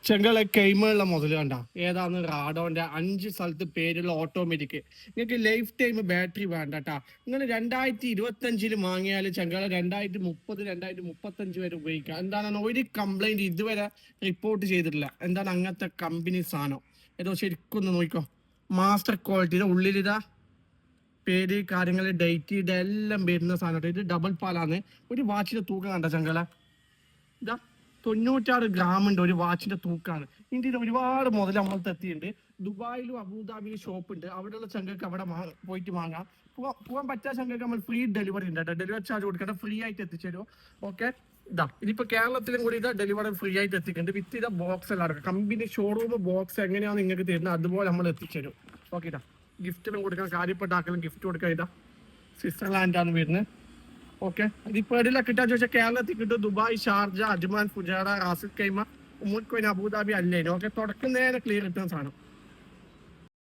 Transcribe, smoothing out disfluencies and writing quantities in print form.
ചെങ്കളെ കൈമുള്ള മുതൽ കണ്ട ഏതാന്ന് റാഡോന്റെ 5 സ്ഥലത്ത് പേരുള്ള ഓട്ടോമാറ്റിക്. നിങ്ങൾക്ക് ലൈഫ് ടൈം ബാറ്ററി വേണ്ട കേട്ടാ. നിങ്ങൾ 2025 വാങ്ങിയാൽ ചെങ്കളെ 2030 2035 വരെ ഉപയോഗിക്കാം. എന്താണ് ഒരു കംപ്ലൈന്റ് ഇതുവരെ റിപ്പോർട്ട് ചെയ്തിട്ടില്ല. എന്താണ് അങ്ങനത്തെ കമ്പനി സാധനം. ഏതോ ശരിക്കും ഒന്ന് നോക്കിക്കോ. മാസ്റ്റർ ക്വാളിറ്റിയുടെ ഉള്ളിലിതാ പേര് കാര്യങ്ങൾ ഡേറ്റ് ഇതെല്ലാം വരുന്ന സാധനം. ഇത് ഡബിൾ പാലാണ്. ഒരു വാച്ചിന്റെ തൂക്കം കണ്ട ചെങ്കളെ ഇതാ 96 ഗ്രാം ഉണ്ട് ഒരു വാച്ചിന്റെ തൂക്കാണ്. ഇന്ത്യയിൽ ഒരുപാട് മുതൽ നമ്മളത്തെ എത്തിയിട്ടുണ്ട്. ദുബായിലും അബുദാബിയിലും ഷോപ്പ് ഉണ്ട്. അവിടെയുള്ള ചങ്കക്ക് അവിടെ പോയിട്ട് വാങ്ങാം. പോകാൻ പറ്റാത്ത ചങ്കക്ക് നമ്മൾ ഫ്രീ ഡെലിവറി ഉണ്ട് കേട്ടോ. ഡെലിവറി ചാർജ് കൊടുക്കേണ്ട, ഫ്രീ ആയിട്ട് എത്തിച്ചേരുമോ. ഓക്കെ, ഇതാ ഇതിപ്പോ കേരളത്തിലും കൂടി ഇതാ ഡെലിവറി ഫ്രീ ആയിട്ട് എത്തിക്കുന്നുണ്ട്. വിത്ത് ഇതാ ബോക്സ് എല്ലാം അടക്കം. കമ്പനി ഷോറൂം ബോക്സ് എങ്ങനെയാണ് നിങ്ങൾക്ക് തരുന്നത് അതുപോലെ നമ്മൾ എത്തിച്ചേരും. ഓക്കെ, ഇതാ ഗിഫ്റ്റിലും കൊടുക്കാൻ, കാര്യപ്പെട്ട ആക്കലും ഗിഫ്റ്റ് കൊടുക്കാൻ. ഇതാ സ്വിറ്റ്സർലാൻഡാണ് വരുന്നത്. ഓക്കെ, ഇതിപ്പോ എവിടെയൊക്കെ കിട്ടാന്ന് ചോദിച്ചാൽ കേരളത്തിൽ കിട്ടും. ദുബായ്, ഷാർജ, അജ്മാൻ, ഫുജാറ, റാസിൽ കൈമ, ഉമ്മുൽ ഖുവൈൻ, അബുദാബി, അല്ലേനും. ഓക്കെ, തുടക്കം നേരെ ക്ലിയർ കിട്ടുന്ന സാധനം.